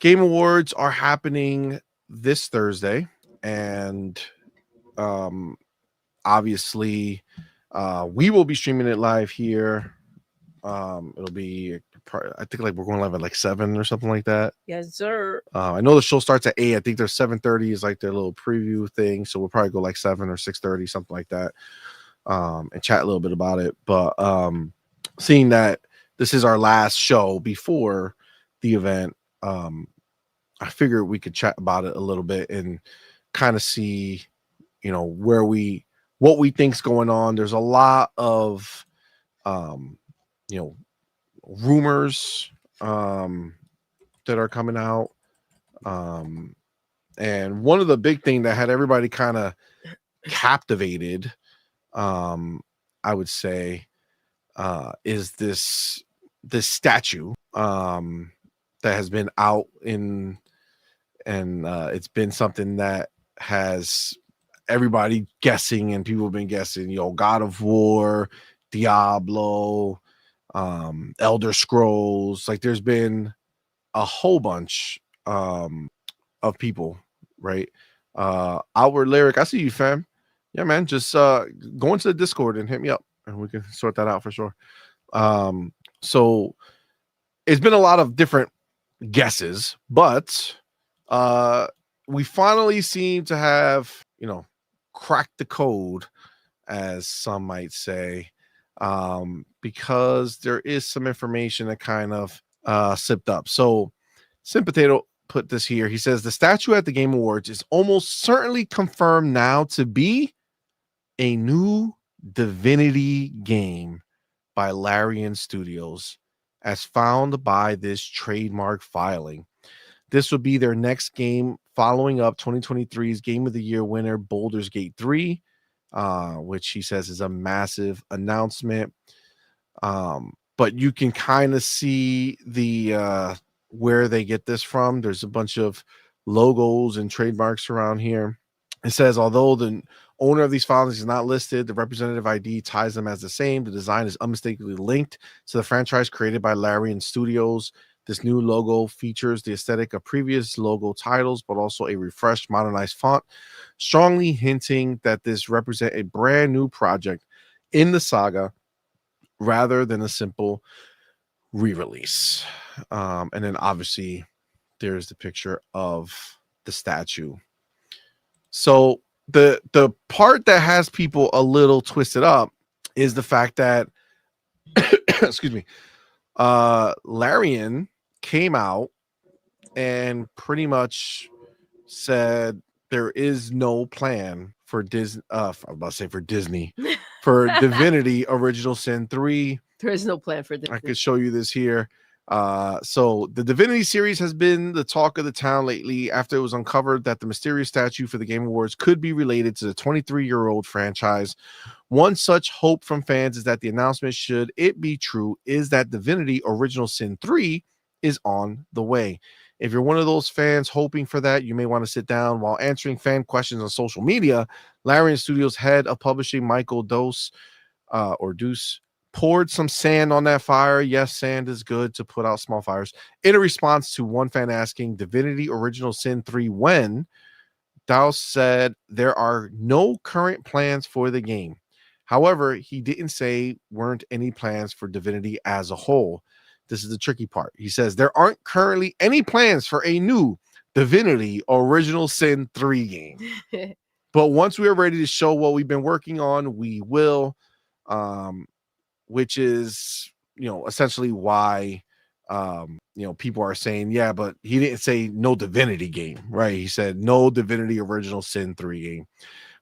Game Awards are happening this Thursday, and obviously, we will be streaming it live here. It'll be, I think, like we're going live at like 7 or something like that. Yes, sir. I know the show starts at 8. I think there's 7:30 is like their little preview thing, so we'll probably go like 7 or 6:30, something like that, and chat a little bit about it. But seeing that this is our last show before the event, I figured we could chat about it a little bit and kind of see, what we think's going on. There's a lot of, rumors that are coming out. And one of the big thing that had everybody kind of captivated, I would say, is this statue that has been out and it's been something that has everybody guessing, and people have been guessing, God of War, Diablo, Elder Scrolls. Like there's been a whole bunch of people, right? Outward Lyric, I see you, fam. Yeah, man, just go into the Discord and hit me up and we can sort that out for sure. So it's been a lot of different guesses, but we finally seem to have, cracked the code, as some might say, because there is some information that kind of slipped up. So Sim Potato put this here. He says the statue at the Game Awards is almost certainly confirmed now to be a new Divinity game by Larian Studios, as found by this trademark filing. This would be their next game, following up 2023's Game of the Year winner Baldur's Gate 3, which he says is a massive announcement. But you can kind of see the where they get this from. There's a bunch of logos and trademarks around here. It says, although the owner of these filings is not listed, the representative ID ties them as the same. The design is unmistakably linked to the franchise created by Larian Studios. This new logo features the aesthetic of previous logo titles, but also a refreshed, modernized font, strongly hinting that this represents a brand new project in the saga rather than a simple re-release. And then obviously there's the picture of the statue. So the part that has people a little twisted up is the fact that excuse me, Larian came out and pretty much said there is no plan for Disney. I'm about to say for Disney, for Divinity Original Sin 3. There is no plan for Disney. I could show you this here. So the Divinity series has been the talk of the town lately after it was uncovered that the mysterious statue for the Game Awards could be related to the 23-year-old franchise. One such hope from fans is that the announcement, should it be true, is that Divinity Original Sin 3 is on the way. If you're one of those fans hoping for that, you may want to sit down. While answering fan questions on social media, Larian Studios head of publishing Michael Deuce poured some sand on that fire. Yes, sand is good to put out small fires. In a response to one fan asking Divinity Original Sin 3 when, Dowse said there are no current plans for the game. However, he didn't say weren't any plans for Divinity as a whole. This is the tricky part. He says there aren't currently any plans for a new Divinity Original Sin 3 game. But once we are ready to show what we've been working on, we will. Which is, essentially why, people are saying, yeah, but he didn't say no Divinity game, right? He said no Divinity Original Sin 3 game.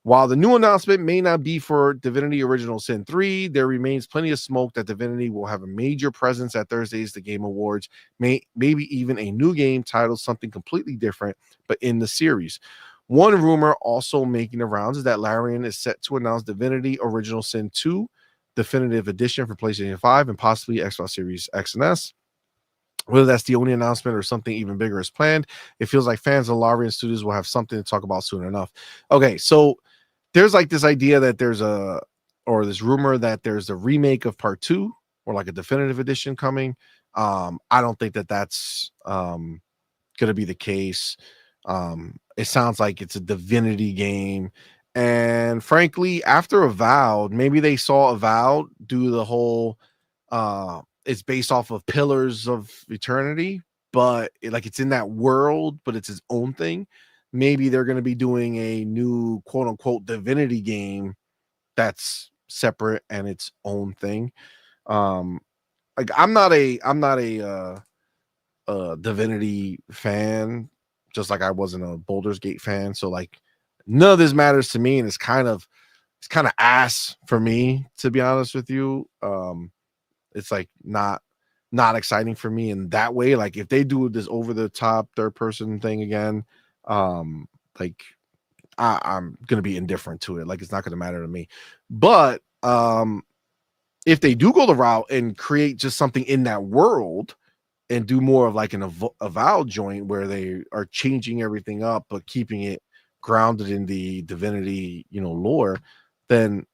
While the new announcement may not be for Divinity Original Sin 3, there remains plenty of smoke that Divinity will have a major presence at Thursday's The Game Awards, maybe even a new game titled something completely different, but in the series. One rumor also making the rounds is that Larian is set to announce Divinity Original Sin 2 Definitive Edition for PlayStation 5 and possibly Xbox Series X and S. Whether that's the only announcement or something even bigger is planned, it feels like fans of Larian Studios will have something to talk about soon enough. Okay, so there's like this idea that this rumor that there's a remake of Part 2 or like a definitive edition coming. I don't think that that's going going to be the case. It sounds like it's a Divinity game. And frankly, after Avowed, maybe they saw Avowed do the whole it's based off of Pillars of Eternity, but it's in that world, but it's its own thing. Maybe they're going to be doing a new quote unquote Divinity game that's separate and its own thing. I'm not a Divinity fan, just like I wasn't a Baldur's Gate fan. So none of this matters to me, and it's kind of ass for me, to be honest with you. It's not exciting for me in that way. Like if they do this over the top third person thing again, I'm gonna be indifferent to it. It's not gonna matter to me. But if they do go the route and create just something in that world and do more of an Avowed joint where they are changing everything up but keeping it grounded in the Divinity, lore, then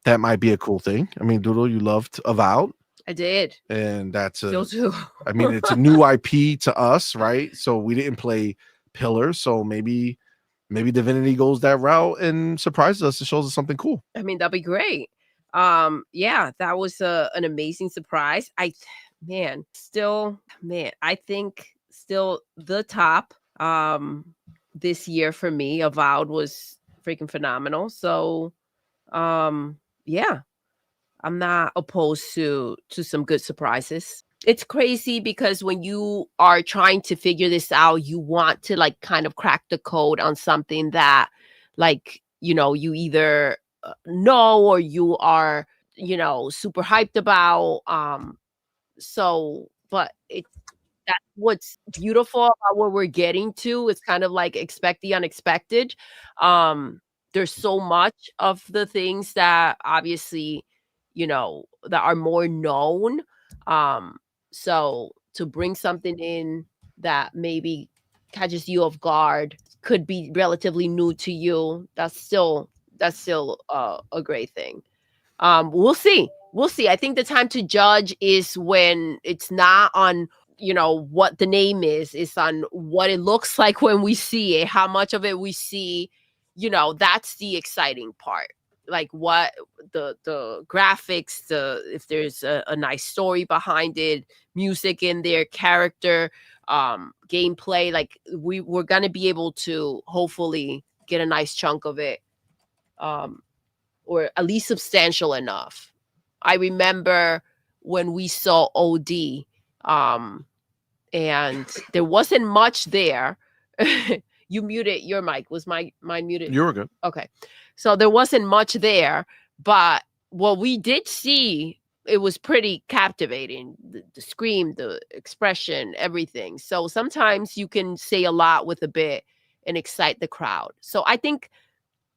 that might be a cool thing. I mean, Doodle, you loved Avowed. I did. And that's Still too. I mean, it's a new IP to us, right? So we didn't play Pillars, so maybe Divinity goes that route and surprises us and shows us something cool. I mean, that'd be great. Yeah, that was an amazing surprise. I think still the top this year for me. Avowed was freaking phenomenal. So yeah, I'm not opposed to some good surprises. It's crazy because when you are trying to figure this out, you want to kind of crack the code on something that you either know or you are super hyped about. But that's what's beautiful about what we're getting to. It's kind of like expect the unexpected. There's so much of the things that obviously that are more known. So to bring something in that maybe catches you off guard, could be relatively new to you, that's still a great thing. We'll see. I think the time to judge is when it's not on what the name is. It's on what it looks like when we see it, how much of it we see. That's the exciting part. What the graphics, if there's a nice story behind it, music in there, character, gameplay, we're gonna be able to hopefully get a nice chunk of it, or at least substantial enough. I remember when we saw OD, and there wasn't much there. You muted your mic. Was my muted? You were good. Okay. So there wasn't much there, but what we did see, it was pretty captivating. The scream, the expression, everything. So sometimes you can say a lot with a bit and excite the crowd. So I think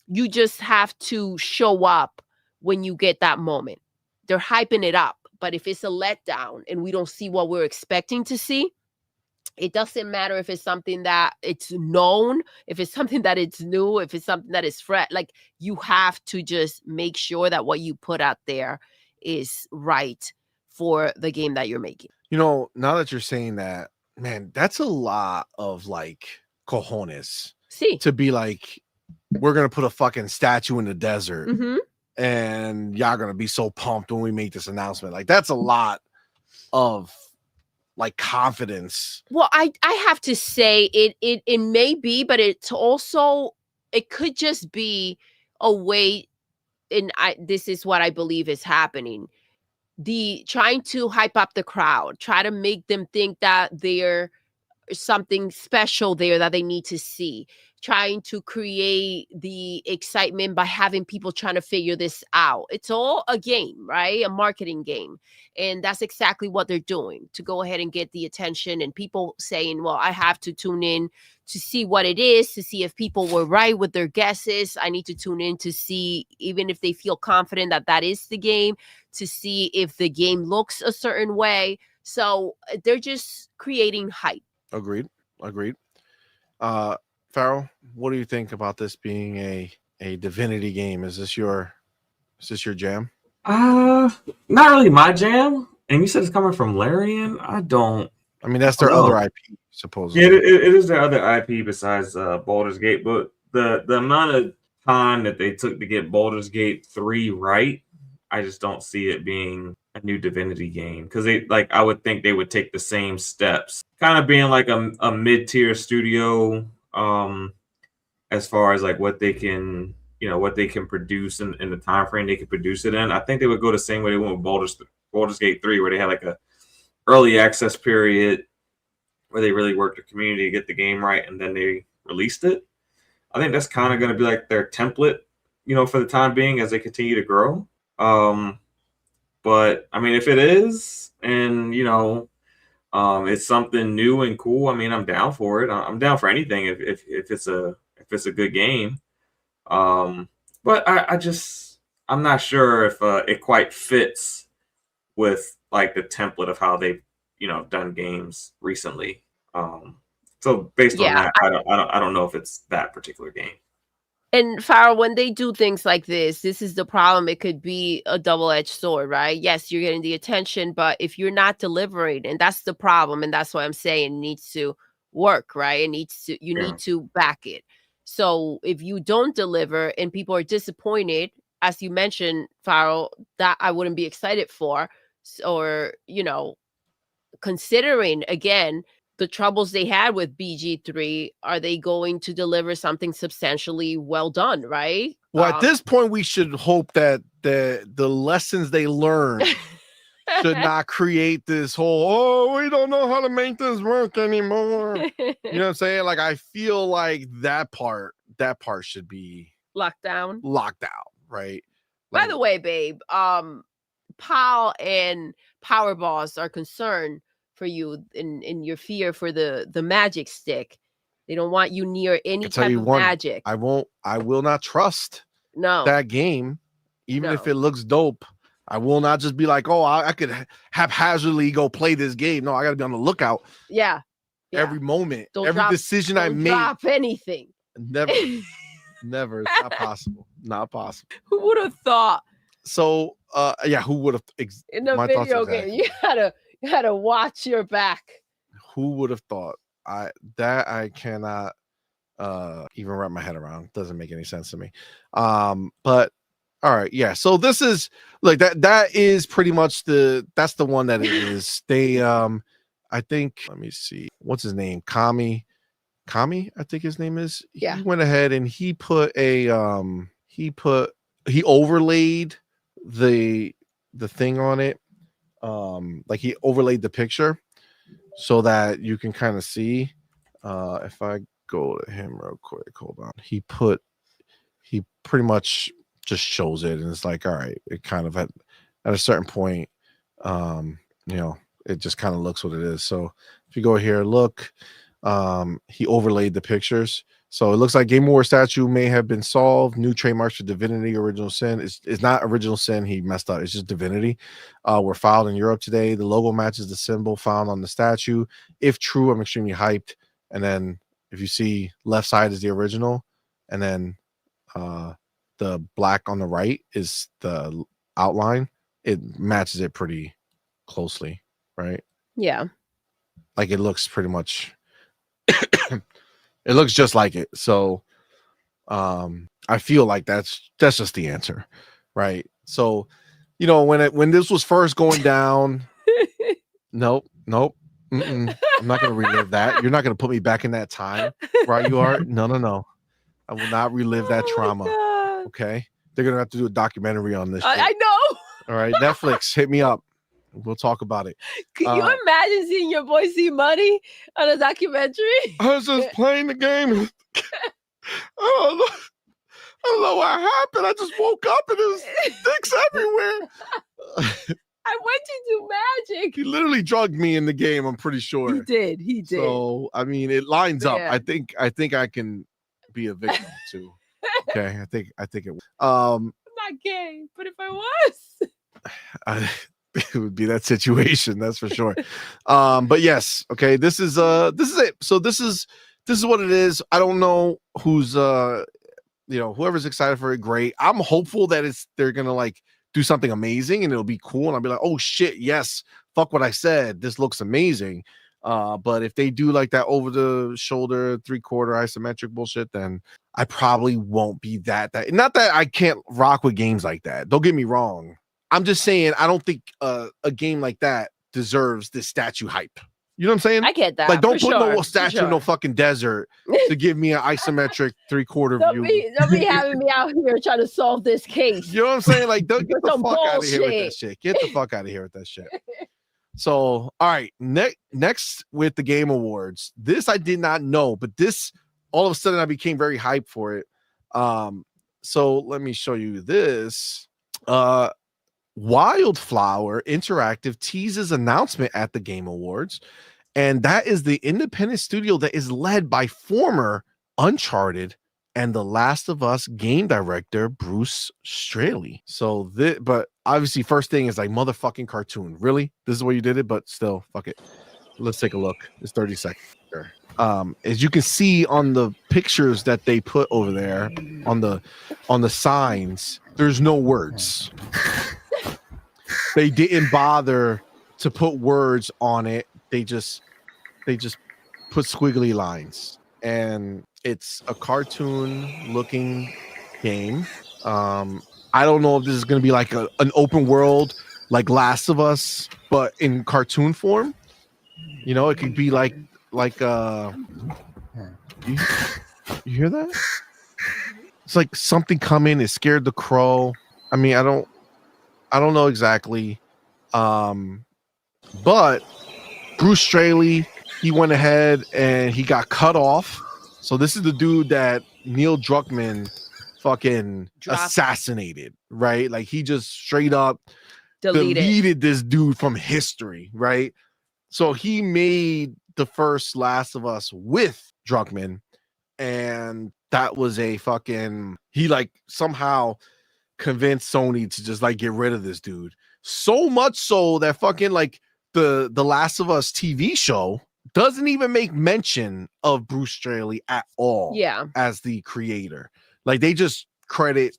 you just have to show up when you get that moment. They're hyping it up, but if it's a letdown and we don't see what we're expecting to see, it doesn't matter if it's something that it's known, if it's something that it's new, if it's something that is fresh. You have to just make sure that what you put out there is right for the game that you're making. Now that you're saying that, man, that's a lot of cojones. See, to be we're gonna put a fucking statue in the desert, mm-hmm. and y'all gonna be so pumped when we make this announcement. That's a lot of confidence. Well, I have to say it may be, but it's also, it could just be a way, and this is what I believe is happening. The trying to hype up the crowd, try to make them think that there's something special there that they need to see, trying to create the excitement by having people trying to figure this out. It's all a game, right? A marketing game. And that's exactly what they're doing, to go ahead and get the attention, and people saying, well, I have to tune in to see what it is, to see if people were right with their guesses. I need to tune in to see, even if they feel confident that that is the game, to see if the game looks a certain way. So they're just creating hype. Agreed. Farrell, what do you think about this being a Divinity game? Is this your jam? Not really my jam. And you said it's coming from Larian. I don't I mean, that's their other IP, supposedly. Yeah, it is their other IP besides Baldur's Gate, but the amount of time that they took to get Baldur's Gate 3 right, I just don't see it being a new Divinity game, because I would think they would take the same steps, kind of being like a mid-tier studio, as far as like what they can produce in the time frame they can produce it in. I think they would go the same way they went with Baldur's Gate 3, where they had like a early access period where they really worked the community to get the game right, and then they released it. I think that's kind of going to be like their template, for the time being as they continue to grow. But I mean, if it is, and it's something new and cool, I mean, I'm down for it. I'm down for anything if it's a good game. But I'm not sure if it quite fits with like the template of how they've done games recently. So based on that, I don't know if it's that particular game. And Farrell, when they do things like this is the problem. It could be a double-edged sword, right? Yes, you're getting the attention, but if you're not delivering, and that's the problem, and that's why I'm saying it needs to work, right? You need to back it. So if you don't deliver and people are disappointed, as you mentioned, Farrell, that I wouldn't be excited for, or considering again the troubles they had with BG3, are they going to deliver something substantially well done, right? Well, at this point, we should hope that the lessons they learn should not create this whole, we don't know how to make this work anymore. You know what I'm saying? Like, I feel like that part should be locked down, right? By the way, babe, Paul and Power Boss are concerned for you in your fear for the magic stick. They don't want you near any type of magic. I will not trust that game, even if it looks dope. I will not just be like, oh, I could haphazardly go play this game. No, I got to be on the lookout. Yeah. Every moment, every decision I make. Drop anything. Never. It's not possible. Not possible. Who would have thought? So, who would have? In a video game, you gotta watch your back. Who would have thought? I cannot even wrap my head around. Doesn't make any sense to me. But all right, yeah. So this is like that is pretty much that's the one that it is. They I think, let me see, what's his name? Kami, I think his name is. Yeah. He went ahead and he put he overlaid the thing on it. Like he overlaid the picture so that you can kind of see. If I go to him real quick, hold on. He pretty much just shows it, and it's like, all right, it kind of at a certain point, it just kind of looks what it is. So if you go here, look, he overlaid the pictures. So it looks like Game War statue may have been solved. New trademarks for Divinity Original Sin. It's not Original Sin. He messed up. It's just Divinity. Were filed in Europe today. The logo matches the symbol found on the statue. If true, I'm extremely hyped. And then if you see left side is the original, and then the black on the right is the outline. It matches it pretty closely, right? Yeah. Like it looks pretty much it looks just like it. So I feel like that's just the answer, right? So when this was first going down, nope. I'm not gonna relive that. You're not gonna put me back in that time, right? You are. No. I will not relive that trauma. Okay, they're gonna have to do a documentary on this. I know. All right, Netflix, hit me up. We'll talk about it. Can you imagine seeing your boy CMoney on a documentary? I was just playing the game. I don't know what happened. I just woke up and there's dicks everywhere. I went to do magic. He literally drugged me in the game, I'm pretty sure. He did. So I mean, it lines up. I think I can be a victim too. Okay, I think it. I'm not gay, but if I was, it would be that situation. That's for sure. But yes, okay. This is it. So this is what it is. I don't know who's whoever's excited for it. Great. I'm hopeful that they're gonna like do something amazing and it'll be cool. And I'll be like, oh shit, yes. Fuck what I said. This looks amazing. But if they do like that over the shoulder 3/4 isometric bullshit, then I probably won't be that. Not that I can't rock with games like that. Don't get me wrong. I'm just saying I don't think a game like that deserves this statue hype. You know what I'm saying? I get that. Like, don't put no for statue in no fucking desert to give me an isometric 3/4 view. Don't be having me out here trying to solve this case. You know what I'm saying? Like, don't get the Some fuck out of here with that bullshit. shit. Get the fuck out of here with that shit. So, all right, next with the Game Awards. This I did not know, but this all of a sudden I became very hyped for it. So let me show you this. Wildflower Interactive teases announcement at the Game Awards, and that is the independent studio that is led by former Uncharted and The Last of Us game director Bruce Straley. So but obviously first thing is like motherfucking cartoon. Really? This is where you did it, but still, fuck it. Let's take a look. It's 30 seconds. As you can see on the pictures that they put over there on the signs, there's no words. They didn't bother to put words on it. They just put squiggly lines, and it's a cartoon looking game. I don't know if this is going to be like an open world like Last of Us, but in cartoon form. You know, it could be like you hear that? It's like something coming. It scared the crow. I mean, I don't know exactly. But Bruce Straley, he went ahead and he got cut off. So this is the dude that Neil Druckmann fucking assassinated, right? Like he just straight up deleted this dude from history, right? So he made the first Last of Us with Druckmann, and that was a fucking, he like somehow convinced Sony to just like get rid of this dude. So much so that fucking like the Last of Us TV show doesn't even make mention of Bruce Straley at all. Yeah, as the creator. Like they just credit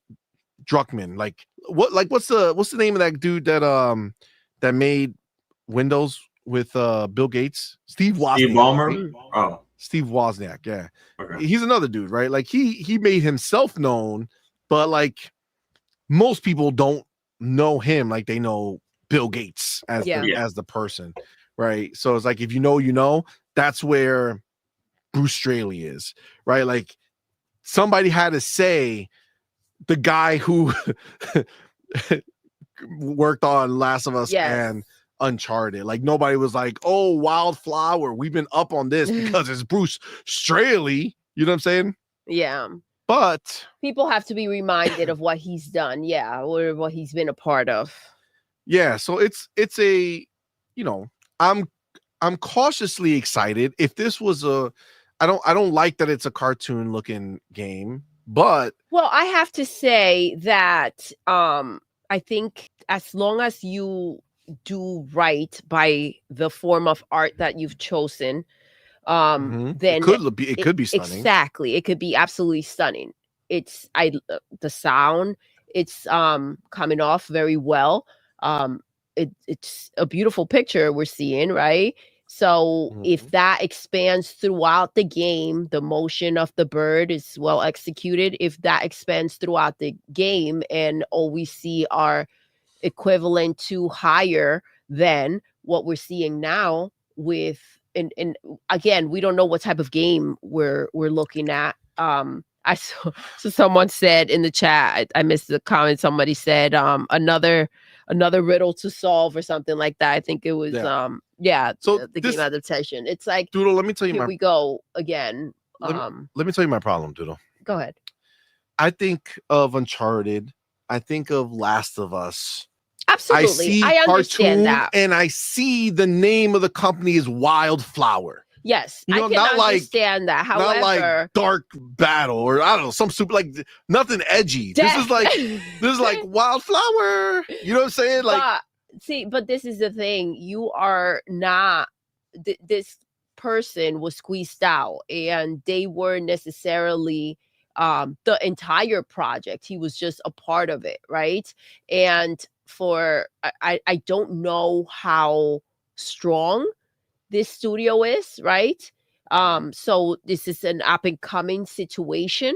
Druckmann. Like what's the name of that dude that made Windows with Bill Gates? Steve Wozniak. Steve Ballmer? Oh. Steve Wozniak, yeah. Okay. He's another dude, right? Like he made himself known, but like most people don't know him like they know Bill Gates as the person, right? So it's like if you know, that's where Bruce Straley is, right? Like somebody had to say the guy who worked on Last of Us and Uncharted. Like nobody was like, oh, Wildflower, we've been up on this because it's Bruce Straley. You know what I'm saying? Yeah. But people have to be reminded of what he's done, or what he's been a part of. Yeah, so it's a, you know, I'm cautiously excited. If this was I don't like that it's a cartoon looking game, but well, I have to say that I think as long as you do right by the form of art that you've chosen, then it could be stunning. Exactly, it could be absolutely stunning. It's the sound, it's coming off very well. It's a beautiful picture we're seeing, right? So if that expands throughout the game, the motion of the bird is well executed. If that expands throughout the game and all we see are equivalent to higher than what we're seeing now with, and again, we don't know what type of game we're looking at. I saw, so someone said in the chat, I missed the comment. Somebody said another riddle to solve or something like that. I think it was so the game adaptation. It's like, Doodle, let me tell you here we go again. Let me tell you my problem, Doodle. Go ahead. I think of Uncharted. I think of Last of Us. Absolutely. I understand that. And I see the name of the company is Wildflower. Yes, you know, I can understand that. However, not like Dark Battle or I don't know, some super like nothing edgy. This is like Wildflower. You know what I'm saying? Like, but this is the thing. You are not. This person was squeezed out, and they weren't necessarily the entire project. He was just a part of it, right? And I don't know how strong this studio is, right? So this is an up and coming situation.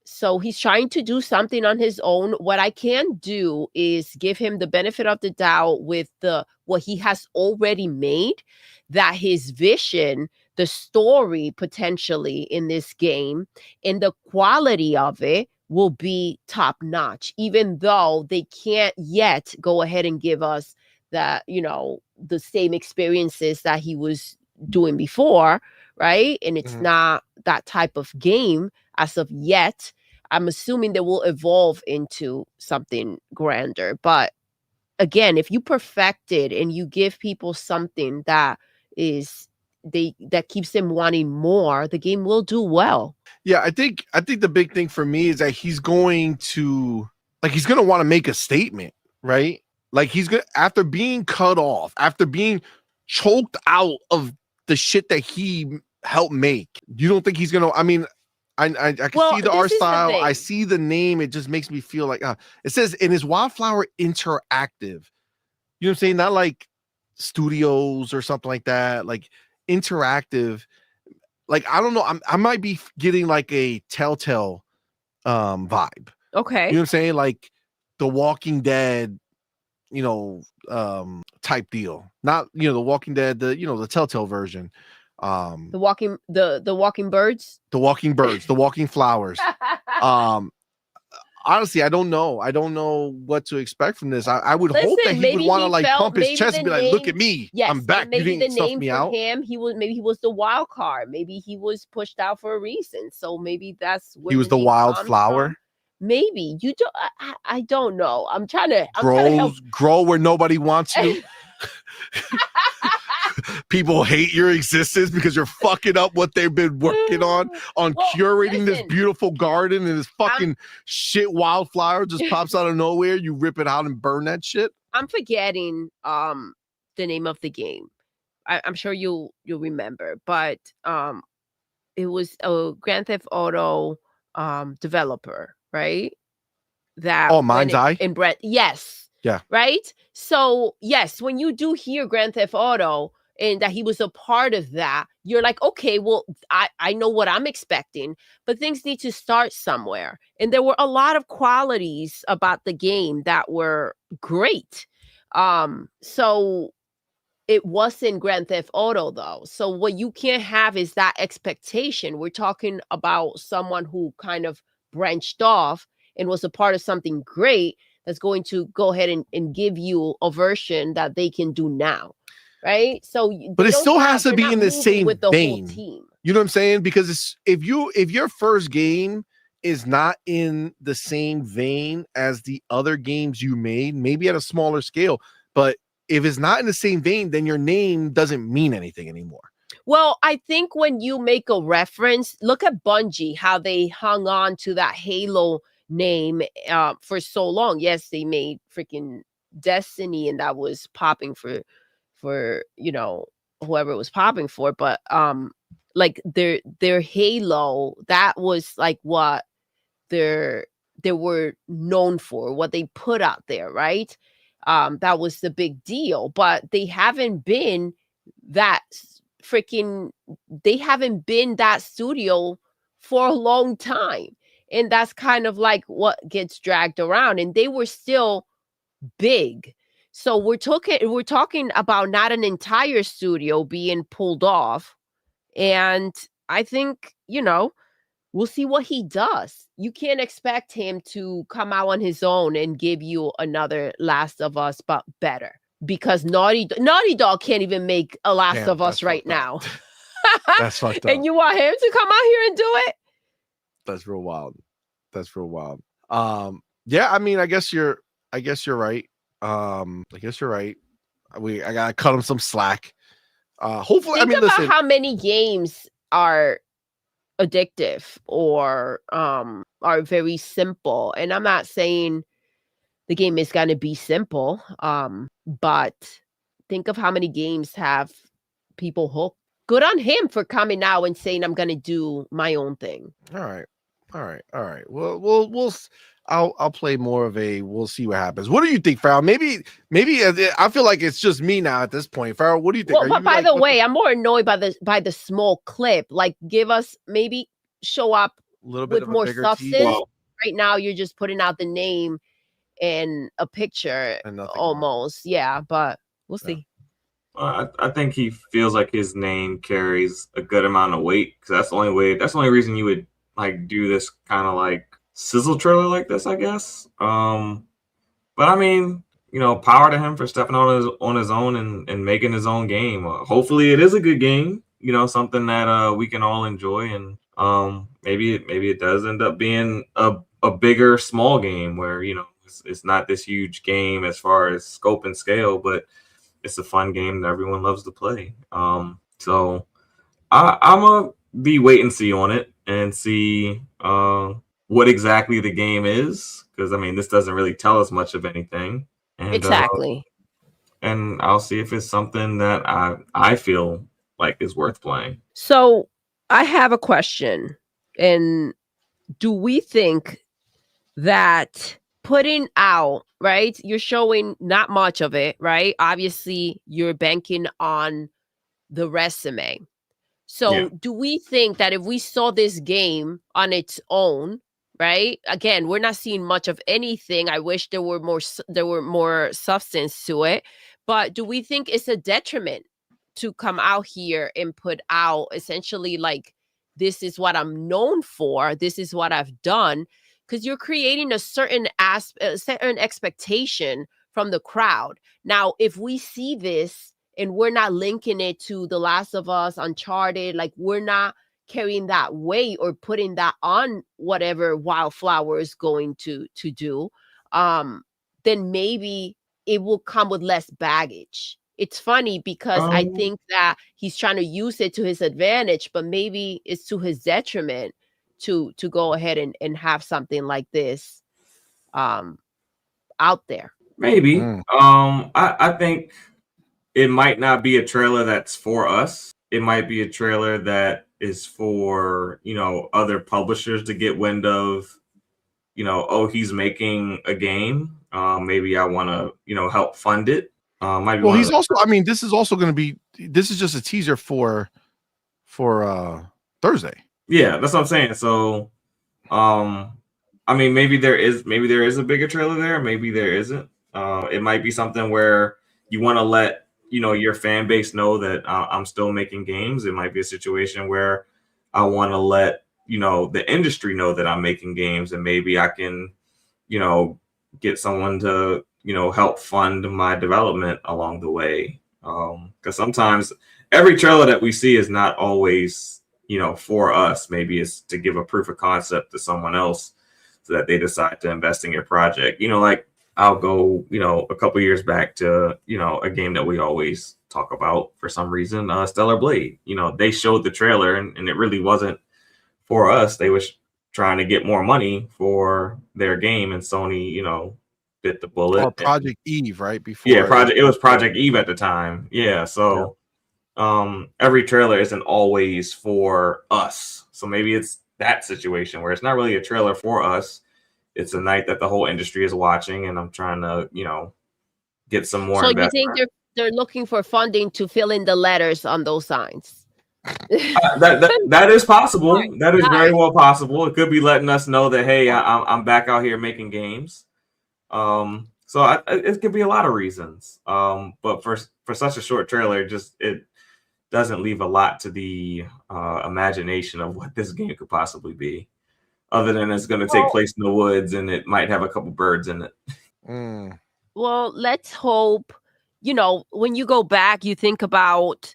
So he's trying to do something on his own. What I can do is give him the benefit of the doubt with what he has already made, that his vision, the story potentially in this game, and the quality of it will be top notch, even though they can't yet go ahead and give us that, the same experiences that he was doing before, right? And it's not that type of game as of yet. I'm assuming they will evolve into something grander. But again, if you perfect it and you give people something that keeps them wanting more, the game will do well. Yeah, I think the big thing for me is that he's going to want to make a statement, right? Like he's gonna, after being cut off, after being choked out of the shit that he helped make. You don't think he's gonna? I mean, I can see the art style. I see the name. It just makes me feel like it says in his Wildflower Interactive. You know what I'm saying? Not like studios or something like that. Like interactive. Like I don't know. I might be getting like a Telltale vibe. Okay. You know what I'm saying? Like The Walking Dead, type deal. Not The Walking Dead, the Telltale version. The walking birds, the walking flowers. Honestly, I don't know what to expect from this. I would hope that he would want to like pump his chest and be like, look at me, I'm back. Maybe you didn't the stuff name me for out. him, maybe he was the wild card. Maybe he was pushed out for a reason. So maybe that's where he was the wildflower. Maybe you don't. I don't know. I'm trying to grow where nobody wants you. People hate your existence because you're fucking up what they've been working on curating this beautiful garden, and this fucking shit wildflower just pops out of nowhere. You rip it out and burn that shit. I'm forgetting the name of the game. I'm sure you'll remember, but it was a Grand Theft Auto developer, right? That Mind's Eye in Brett. Yes. Yeah. Right. So yes, when you do hear Grand Theft Auto and that he was a part of that, you're like, okay, well, I know what I'm expecting, but things need to start somewhere. And there were a lot of qualities about the game that were great. So it wasn't Grand Theft Auto though. So what you can't have is that expectation. We're talking about someone who kind of branched off and was a part of something great that's going to go ahead and give you a version that they can do now. Right. So, but it still has to be in the same with the vein. Whole team. You know what I'm saying? Because if your first game is not in the same vein as the other games you made, maybe at a smaller scale, but if it's not in the same vein, then your name doesn't mean anything anymore. Well, I think when you make a reference, look at Bungie, how they hung on to that Halo name for so long. Yes, they made freaking Destiny, and that was popping for whoever it was popping for, but like their Halo, that was like what they were known for, what they put out there, right? That was the big deal. But they haven't been that studio for a long time, and that's kind of like what gets dragged around. And they were still big. So we're talking about not an entire studio being pulled off. And I think, we'll see what he does. You can't expect him to come out on his own and give you another Last of Us, but better. Because Naughty Dog can't even make a Last of Us right now. That's fucked up. And you want him to come out here and do it? That's real wild. Yeah, I mean, I guess you're right. I gotta cut him some slack. Hopefully, think about how many games are addictive or are very simple. And I'm not saying the game is gonna be simple, but think of how many games have people hooked. Good on him for coming out and saying, I'm gonna do my own thing. All right. Well, I'll play more of a. We'll see what happens. What do you think, Farrell? Maybe I feel like it's just me now at this point. Farrell, what do you think? Well, but by the way, I'm more annoyed by the small clip. Like, give us maybe show up a little bit with more substance. Well, right now, you're just putting out the name and a picture, And nothing almost. Yeah, but we'll see. I think he feels like his name carries a good amount of weight because that's the only way. That's the only reason you would like do this kind of like sizzle trailer like this, I guess. But I mean, power to him for stepping on his own and making his own game. Hopefully, it is a good game. Something that we can all enjoy, and maybe it does end up being a bigger small game where it's not this huge game as far as scope and scale, but it's a fun game that everyone loves to play. So I'm gonna be wait and see on it and see what exactly the game is, because I mean this doesn't really tell us much of anything. And, Exactly. And I'll see if it's something that I feel like is worth playing. So I have a question. And do we think that putting out, right? You're showing not much of it, right? Obviously, you're banking on the resume. So Yeah. do we think that if we saw this game on its own, right? Again, we're not seeing much of anything. I wish there were more substance to it. But do we think it's a detriment to come out here and put out essentially like, this is what I'm known for, this is what I've done? Because you're creating a certain expectation from the crowd. Now, if we see this and we're not linking it to The Last of Us, Uncharted, like we're not carrying that weight or putting that on whatever Wildflower is going to do, then maybe it will come with less baggage. It's funny because I think that he's trying to use it to his advantage, but maybe it's to his detriment to go ahead and have something like this out there. Maybe. I think it might not be a trailer that's for us. It might be a trailer that is for, other publishers to get wind of, oh, he's making a game. Maybe I want to, help fund it. Well, he's also, I mean, this is also going to be, this is just a teaser for Thursday. Yeah, that's what I'm saying. So, I mean, maybe there is a bigger trailer there. Maybe there isn't. It might be something where you want to let your fan base know that I'm still making games. It might be a situation where I want to let the industry know that I'm making games, and maybe I can get someone to help fund my development along the way. Because sometimes every trailer that we see is not always for us. Maybe it's to give a proof of concept to someone else so that they decide to invest in your project. Like I'll go, a couple years back to, a game that we always talk about for some reason, Stellar Blade. They showed the trailer and it really wasn't for us. They were trying to get more money for their game, and Sony, bit the bullet. Or Project Eve, right? Before. Yeah, it was Project Eve at the time. Yeah, so every trailer isn't always for us. So maybe it's that situation where it's not really a trailer for us. It's a night that the whole industry is watching, and I'm trying to, get some more. So you think they're looking for funding to fill in the letters on those signs? That is possible. That is very well possible. It could be letting us know that, hey, I'm back out here making games. So it could be a lot of reasons. But for such a short trailer, it doesn't leave a lot to the imagination of what this game could possibly be, other than it's going to take place in the woods and it might have a couple birds in it. Well, let's hope. When you go back, you think about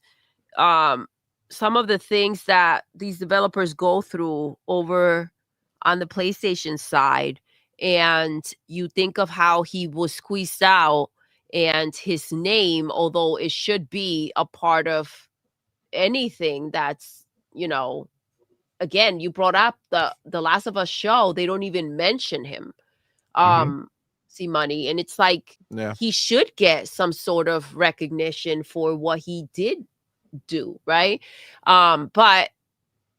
some of the things that these developers go through over on the PlayStation side, and you think of how he was squeezed out, and his name, although it should be a part of anything that's, again, you brought up the Last of Us show, they don't even mention him. CMoney, and it's like he should get some sort of recognition for what he did do, right? But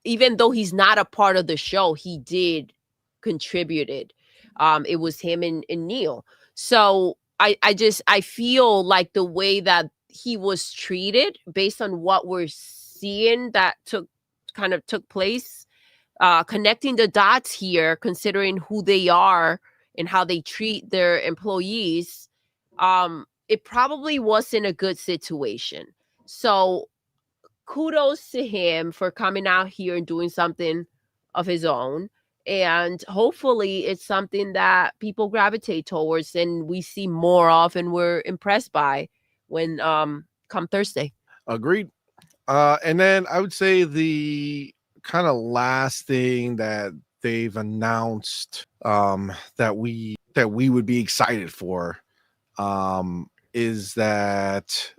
even though he's not a part of the show, he did contributed. It was him and Neil. So I feel like the way that he was treated based on what we're seeing that took place, connecting the dots here, considering who they are and how they treat their employees, it probably wasn't a good situation. So kudos to him for coming out here and doing something of his own. And hopefully it's something that people gravitate towards and we see more of and we're impressed by when come Thursday. Agreed. And then I would say the kind of last thing that they've announced that we would be excited for is that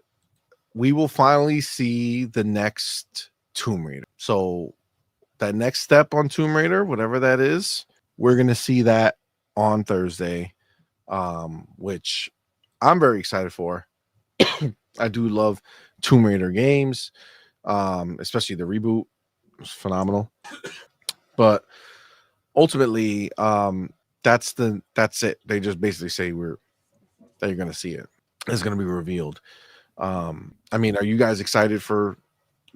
we will finally see the next Tomb Raider. So that next step on Tomb Raider, whatever that is, we're going to see that on Thursday, which I'm very excited for. I do love Tomb Raider games, especially the reboot. It's phenomenal. But ultimately, that's it. They just basically say that you're going to see it. It's going to be revealed. I mean, are you guys excited for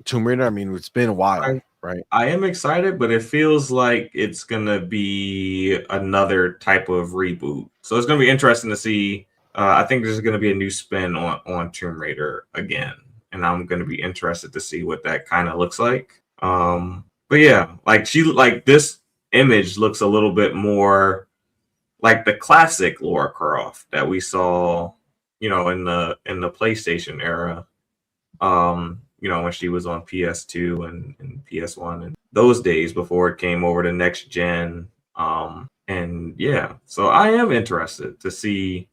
Tomb Raider? I mean, it's been a while, right? I am excited, but it feels like it's gonna be another type of reboot. So it's gonna be interesting to see. I think there's gonna be a new spin on Tomb Raider again, and I'm gonna be interested to see what that kind of looks like. But yeah, like this image looks a little bit more like the classic Lara Croft that we saw, in the PlayStation era. When she was on PS2 and PS1 and those days before it came over to next gen. And yeah, so I am interested to see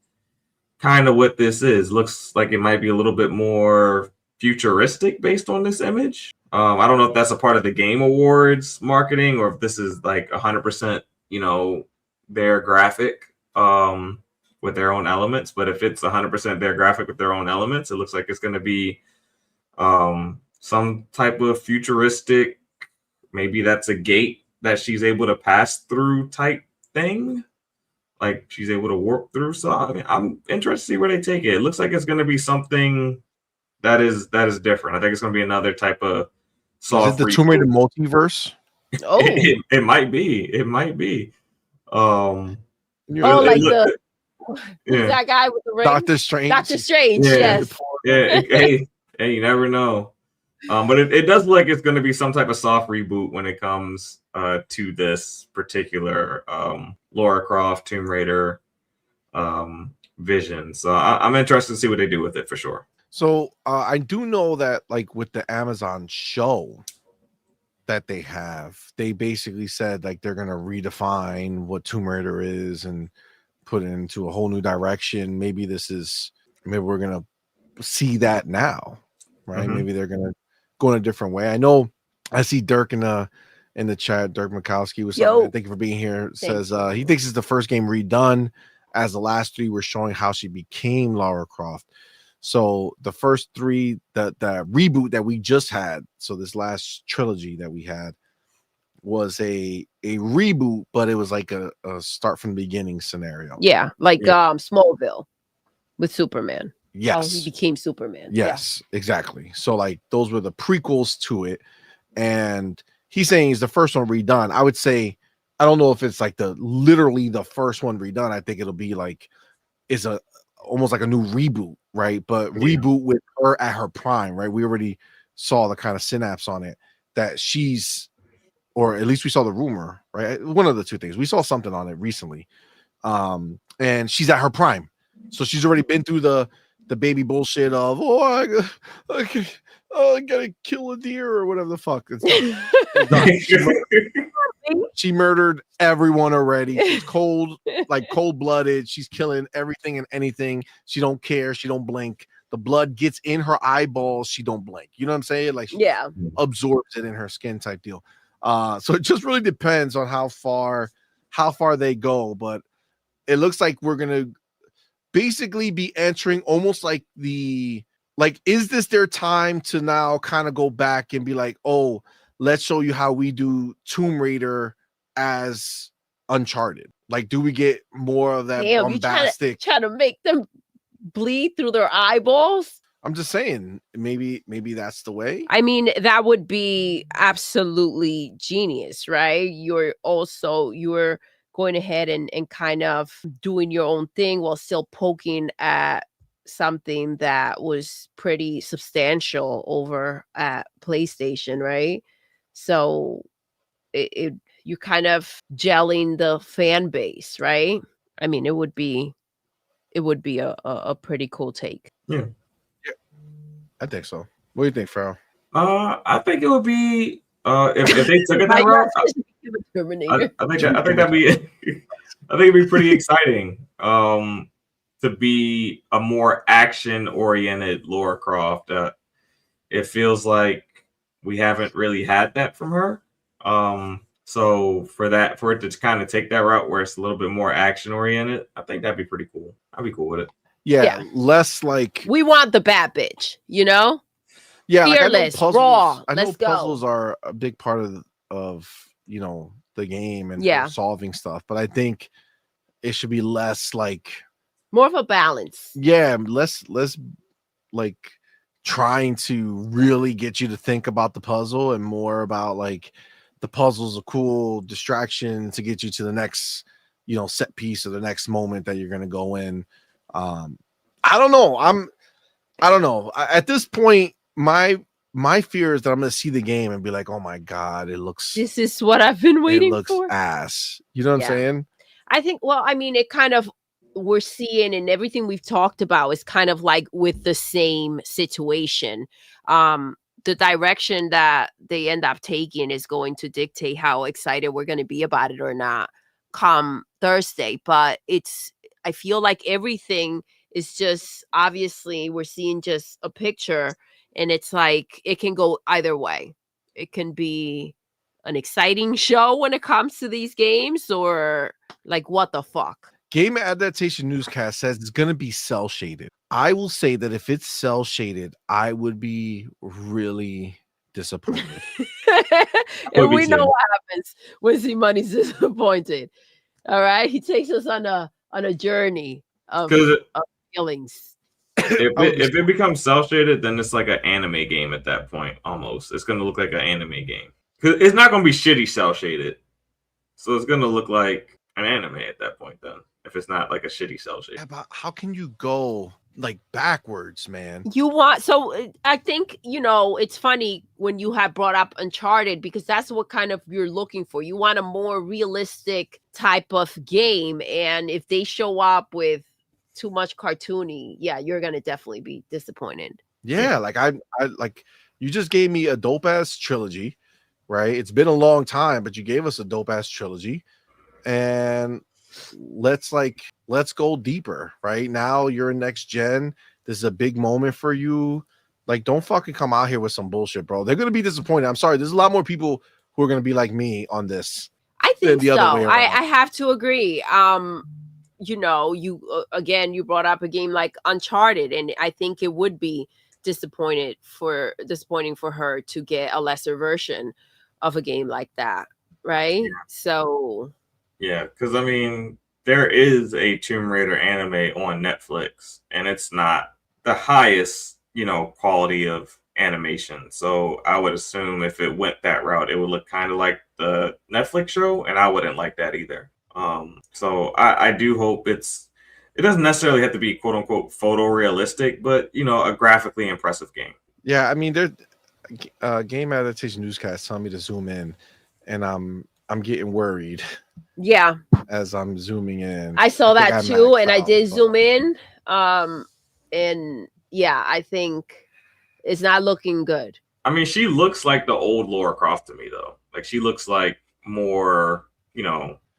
kind of what this is. Looks like it might be a little bit more futuristic based on this image. I don't know if that's a part of the Game Awards marketing or if this is like 100%, their graphic with their own elements. But if it's 100% their graphic with their own elements, it looks like it's going to be some type of futuristic, maybe that's a gate that she's able to pass through type thing, like she's able to warp through. So I mean, I'm interested to see where they take it. It looks like it's going to be something that is different. I think it's going to be another type of soft. Is it the Tomb Raider multiverse? Oh, it might be. That guy with the ring, Doctor Strange. Doctor Strange, yes. Yeah. Hey, you never know. But it does look like it's going to be some type of soft reboot when it comes to this particular Lara Croft Tomb Raider vision. So I'm interested to see what they do with it for sure. So I do know that like with the Amazon show that they basically said like they're going to redefine what Tomb Raider is and put it into a whole new direction. Maybe we're going to see that now, right? Mm-hmm. Maybe they're going to go in a different way. I know I see Dirk in the chat. Dirk Mikowski was something. Thank you for being here. Says he thinks it's the first game redone, as the last three were showing how she became Lara Croft. So the first three, the reboot that we just had, so this last trilogy that we had was a reboot, but it was like a start from the beginning scenario. Yeah, like Smallville with Superman. Yes. How he became Superman. Yes, exactly. So like those were the prequels to it. And he's saying it's the first one redone. I would say, I don't know if it's like literally the first one redone. I think it'll be like, it's almost like a new reboot, right? But reboot with her at her prime, right? We already saw the kind of synapse on it that she's, or at least we saw the rumor, right? One of the two things. We saw something on it recently. And she's at her prime. So she's already been through the baby bullshit of, I gotta kill a deer or whatever the fuck. She murdered everyone already. She's cold-blooded. She's killing everything and anything. She don't care. She don't blink. The blood gets in her eyeballs. She don't blink. You know what I'm saying? Like she absorbs it in her skin type deal. So it just really depends on how far they go. But it looks like we're gonna basically be entering almost like is this their time to now kind of go back and be like, oh, let's show you how we do Tomb Raider as Uncharted? Like, do we get more of that Damn, bombastic? you trying to make them bleed through their eyeballs? I'm just saying, maybe that's the way. I mean, that would be absolutely genius, right? You're going ahead and kind of doing your own thing while still poking at something that was pretty substantial over at PlayStation, right? So you're kind of gelling the fan base, right? I mean, it would be a pretty cool take. Yeah. I think so. What do you think, Farrell? I think it would be if they took it that route. I think that'd be I think it'd be pretty exciting. To be a more action oriented Lara Croft. It feels like we haven't really had that from her. So for it to kind of take that route where it's a little bit more action oriented, I think that'd be pretty cool. I'd be cool with it. Yeah, less like we want the bad bitch, you know? Yeah, fearless, like raw. I know Let's puzzles go. are a big part of you know the game and solving stuff, but I think it should be less like more of a balance. Yeah, less like trying to really get you to think about the puzzle and more about like the puzzle's a cool distraction to get you to the next set piece or the next moment that you're going to go in. I don't know. I don't know. At this point, my fear is that I'm going to see the game and be like, oh my God, this is what I've been waiting for. It looks ass. You know what I'm saying? I think, well, I mean, it kind of, we're seeing and everything we've talked about is kind of like with the same situation. The direction that they end up taking is going to dictate how excited we're going to be about it or not come Thursday. But I feel like everything is just, obviously we're seeing just a picture and it's like, it can go either way. It can be an exciting show when it comes to these games or like, what the fuck? Game Adaptation Newscast says it's going to be cell shaded. I will say that if it's cell shaded, I would be really disappointed. And we know what happens when CMoney's disappointed. All right, he takes us on a journey of feelings. If it becomes cell shaded, then it's like an anime game at that point. Almost, it's going to look like an anime game because it's not going to be shitty cell shaded. So it's going to look like an anime at that point. Then, if it's not like a shitty cell shade. Yeah, but how can you go like backwards, man? So I think, it's funny when you have brought up Uncharted because that's what kind of you're looking for. You want a more realistic type of game. And if they show up with too much cartoony, you're going to definitely be disappointed. Yeah. Like I like you just gave me a dope ass trilogy, right? It's been a long time, but you gave us a dope ass trilogy and let's go deeper. Right now you're in next gen. This is a big moment for you. Like, don't fucking come out here with some bullshit, bro. They're gonna be disappointed. I'm sorry. There's a lot more people who are gonna be like me on this. I think so. I have to agree. You brought up a game like Uncharted, and I think it would be disappointing for her to get a lesser version of a game like that, right? Yeah. So yeah, because I mean, there is a Tomb Raider anime on Netflix, and it's not the highest, quality of animation. So I would assume if it went that route, it would look kind of like the Netflix show, and I wouldn't like that either. So I do hope it doesn't necessarily have to be quote unquote photorealistic, but a graphically impressive game. Yeah, I mean, Game Adaptation Newscast telling me to zoom in, and I'm getting worried. Yeah. As I'm zooming in. I saw that too, and I did zoom in. And yeah, I think it's not looking good. I mean, she looks like the old Lara Croft to me, though. Like, she looks like more,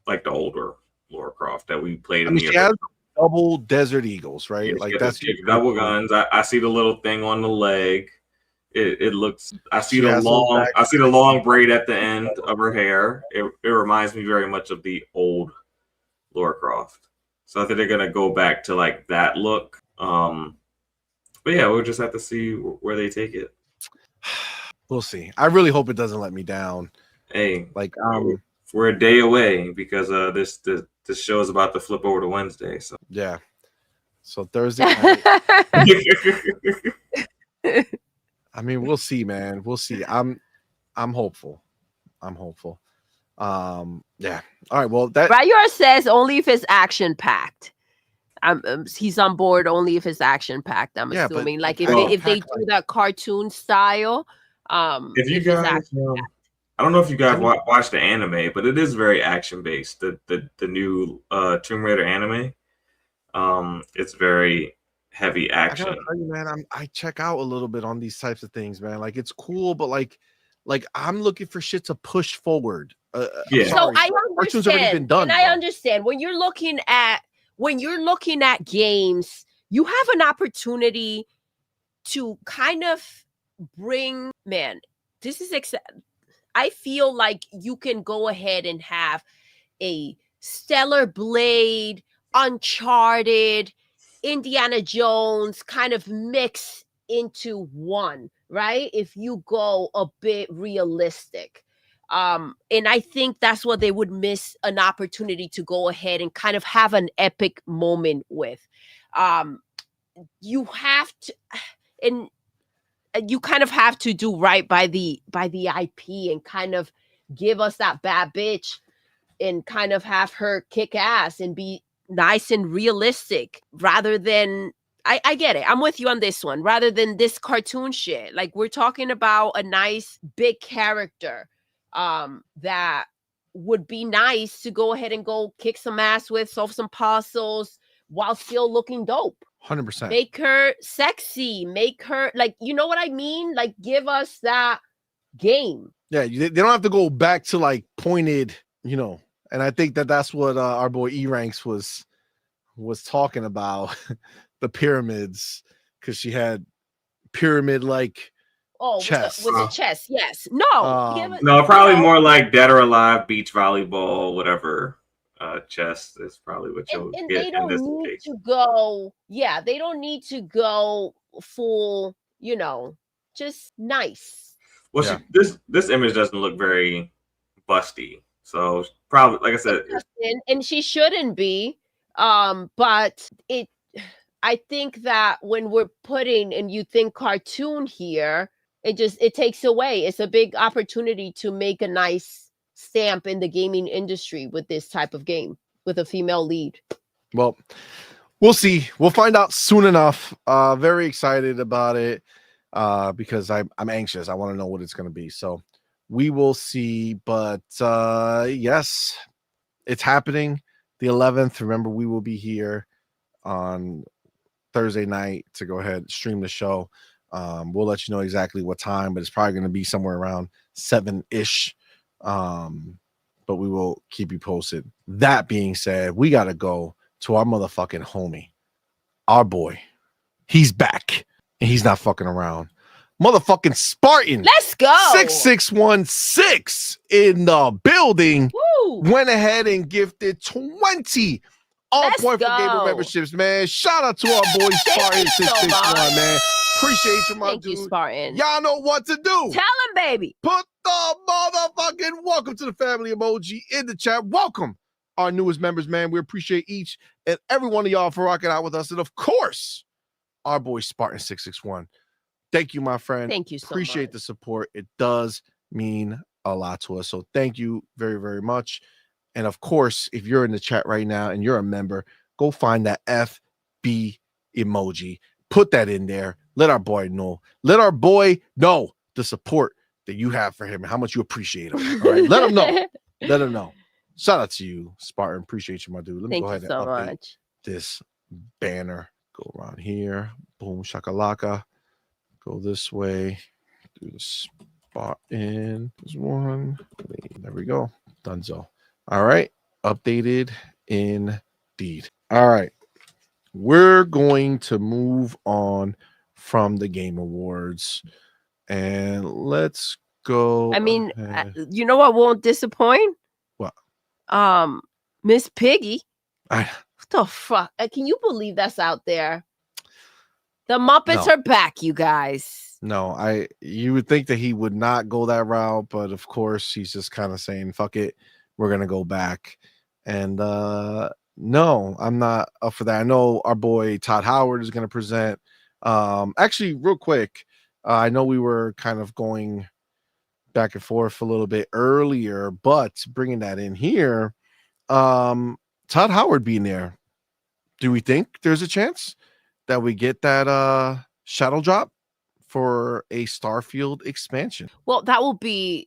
like the older Lara Croft that we played in the she has double Desert Eagles, right? Yeah, like that's double guns. I see the little thing on the leg. It looks. I see the long braid at the end of her hair. It reminds me very much of the old Lara Croft. So I think they're gonna go back to like that look. But yeah, we'll just have to see where they take it. We'll see. I really hope it doesn't let me down. Hey, like we're a day away because this show is about to flip over to Wednesday. So Yeah. So Thursday night. I mean, we'll see, man. We'll see. I'm hopeful. I'm hopeful. Yeah. All right. Well, that Rayor says only if it's action packed. He's on board only if it's action packed. I'm Yeah, but assuming, like, Well, if they do like- that cartoon style. if you it's guys, action-packed. I don't know if you guys I mean- watch the anime, but it is very action based. The new Tomb Raider anime, it's very heavy I action. gotta tell you, man, I check out a little bit on these types of things, man. Like it's cool, but like I'm looking for shit to push forward. Yeah. I'm So sorry. I Cartoon's already been understand, done, and I bro. understand when you're looking at games, you have an opportunity to kind of bring, man. This is I feel like you can go ahead and have a Stellar Blade, Uncharted, Indiana Jones kind of mix into one, right? If you go a bit realistic. And I think that's what they would miss an opportunity to go ahead and kind of have an epic moment with. You have to, and you kind of have to do right by the IP and kind of give us that bad bitch and kind of have her kick ass and be nice and realistic rather than I get it. I'm with you on this one. Rather than this cartoon shit. Like we're talking about a nice big character that would be nice to go ahead and go kick some ass with, solve some puzzles while still looking dope. 100%. Make her sexy, make her like, you know what I mean? Like give us that game. Yeah, they don't have to go back to like pointed, and I think that's what our boy E-Ranks was talking about, the pyramids, because she had pyramid like chest. With the chest, yes. No, no, probably more like Dead or Alive, beach volleyball, whatever. Chest is probably what you'll and get they don't in this need case. to go. Yeah, they don't need to go full. Just nice. Well, Yeah. this image doesn't look very busty, so probably, like I said, and she shouldn't be. But I think that when we're putting and you think cartoon here, it takes away. It's a big opportunity to make a nice stamp in the gaming industry with this type of game with a female lead. Well, we'll see. We'll find out soon enough. Very excited about it because I'm anxious. I want to know what it's going to be. So we will see. But yes, it's happening. The 11th. Remember, we will be here on Thursday night to go ahead and stream the show. We'll let you know exactly what time, but it's probably going to be somewhere around 7-ish. But we will keep you posted. That being said, we got to go to our motherfucking homie, our boy. He's back and he's not fucking around. Motherfucking Spartan. Let's go. 6616 in the building. Woo. Went ahead and gifted 20 all-point for gamer memberships, man. Shout out to our boy Spartan 661, man. Appreciate you, my dude. Thank you, Spartan. Y'all know what to do. Tell him, baby. Put the motherfucking welcome to the family emoji in the chat. Welcome our newest members, man. We appreciate each and every one of y'all for rocking out with us. And of course, our boy Spartan 661. Thank you, my friend. Thank you so Appreciate much. the support. It does mean a lot to us. So thank you very, very much. And of course, if you're in the chat right now and you're a member, go find that FB emoji. Put that in there. Let our boy know. Let our boy know the support that you have for him and how much you appreciate him. All right. Let him know. Let him know. Shout out to you, Spartan. Appreciate you, my dude. Let me go ahead and update this banner. Go around here. Boom, shakalaka. Go this way. Do the Spartan. There's one. There we go. Dunzo. All right. Updated indeed. All right. We're going to move on from the Game Awards and let's go. I mean, you know what won't disappoint? What? Miss Piggy. What the fuck? Can you believe that's out there? The Muppets are back, you guys. No, you would think that he would not go that route, but of course he's just kind of saying, fuck it. we're gonna go back. And no, I'm not up for that. I know our boy Todd Howard is gonna present. Actually, real quick, I know we were kind of going back and forth a little bit earlier, but bringing that in here, Todd Howard being there, do we think there's a chance that we get that shadow drop for a Starfield expansion? Well, that will be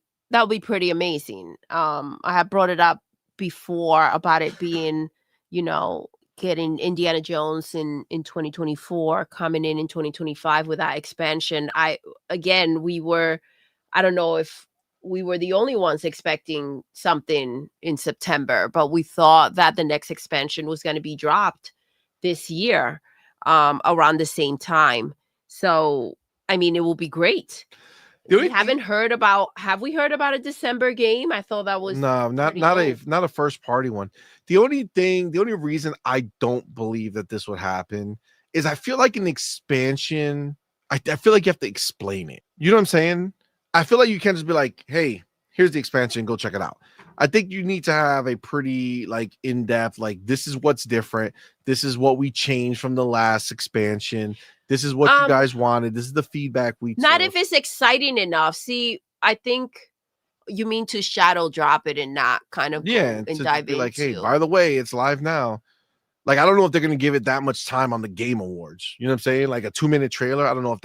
pretty amazing. I have brought it up before about it being, getting Indiana Jones in 2024, coming in 2025 with that expansion. I don't know if we were the only ones expecting something in September, but we thought that the next expansion was going to be dropped this year, around the same time. So, I mean, it will be great. We haven't heard about. Have we heard about a December game? I thought that was not a first party one. The only reason I don't believe that this would happen is I feel like an expansion. I feel like you have to explain it. You know what I'm saying? I feel like you can't just be like, "Hey, here's the expansion. Go check it out." I think you need to have a pretty like in-depth, like this is what's different. This is what we changed from the last expansion. This is what you guys wanted. This is the feedback we took. Not if it's exciting enough. See, I think you mean to shadow drop it and not kind of go and dive into. Like, hey, by the way, it's live now. Like, I don't know if they're gonna give it that much time on the Game Awards. You know what I'm saying? Like a 2-minute trailer. I don't know if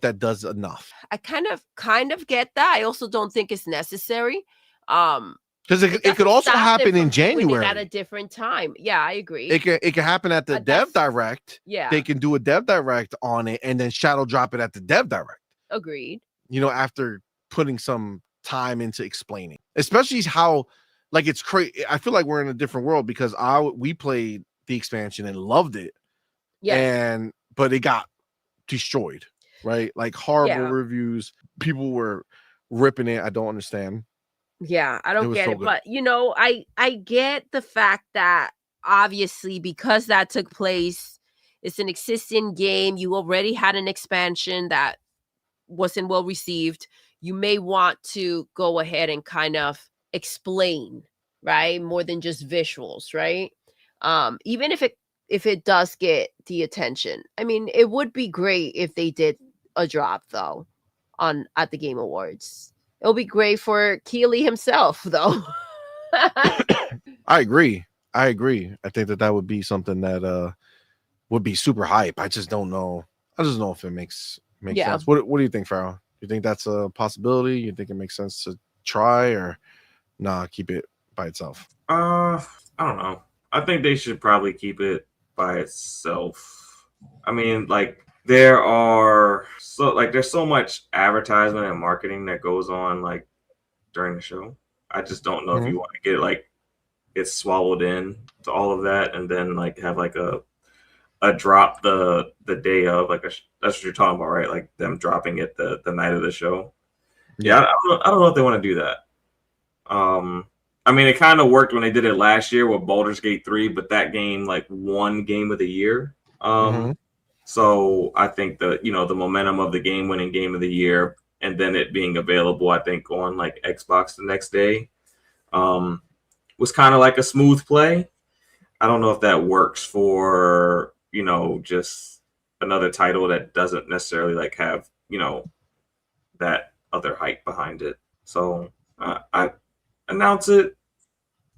that does enough. I kind of get that. I also don't think it's necessary. Because it could also happen in January at a different time. Yeah, I agree. It could happen at the Dev Direct. Yeah, they can do a Dev Direct on it and then shadow drop it at the Dev Direct. Agreed. After putting some time into explaining, especially how like it's crazy. I feel like we're in a different world because we played the expansion and loved it. Yeah, but it got destroyed. Right, like horrible reviews. People were ripping it. I don't understand. Yeah, I don't get it. But I get the fact that obviously because that took place, it's an existing game. You already had an expansion that wasn't well received. You may want to go ahead and kind of explain, right? More than just visuals, right? Even if it does get the attention. I mean, it would be great if they did a drop though at the Game Awards. It'll be great for Keeley himself, though. I agree. I think that would be something that would be super hype. I just don't know. I just don't know if it makes sense. What do you think, Farrell? You think that's a possibility? You think it makes sense to try or keep it by itself? I don't know. I think they should probably keep it by itself. I mean, like there's so much advertisement and marketing that goes on like during the show. I just don't know if you want to get swallowed in to all of that and then like have like a drop the day of that's what you're talking about, right? Like them dropping it the night of the show. Yeah, I don't know if they want to do that. I mean, it kind of worked when they did it last year with Baldur's Gate 3, but that game like won Game of the Year. So I think the momentum of the game winning Game of the Year and then it being available, I think on like Xbox the next day, was kind of like a smooth play. I don't know if that works for, just another title that doesn't necessarily like have, that other hype behind it. So I announce it,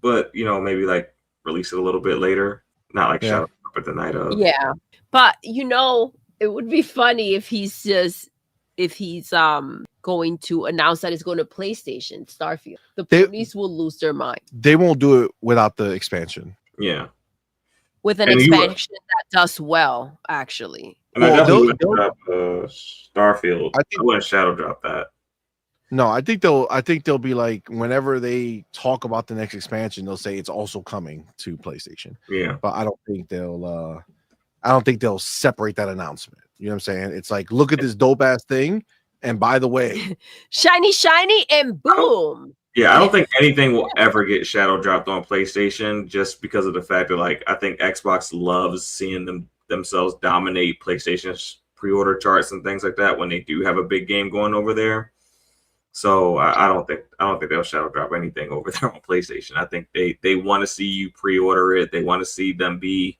but maybe like release it a little bit later, not like shadow up at the night of. Yeah, but it would be funny if he's going to announce that it's going to PlayStation Starfield. The police will lose their mind. They won't do it without the expansion. Yeah, with an expansion that does well, actually. And I definitely would drop Starfield. I wouldn't shadow drop that. No, I think they'll be like whenever they talk about the next expansion, they'll say it's also coming to PlayStation. Yeah, but I don't think they'll separate that announcement. You know what I'm saying? It's like, look at this dope ass thing, and by the way, shiny, and boom. Yeah, I don't think anything will ever get shadow dropped on PlayStation just because of the fact that like I think Xbox loves seeing themselves dominate PlayStation's pre-order charts and things like that when they do have a big game going over there. So I don't think they'll shadow drop anything over there on PlayStation. I think they want to see you pre-order it. They want to see them be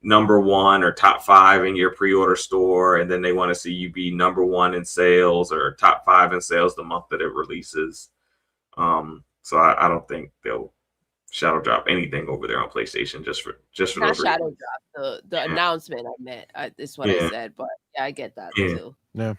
number 1 or top 5 in your pre-order store, and then they want to see you be number 1 in sales or top 5 in sales the month that it releases. So I don't think they'll shadow drop anything over there on PlayStation just for Not those shadow reasons. drop, the announcement I meant is what I said, but yeah, I get that too. Yeah.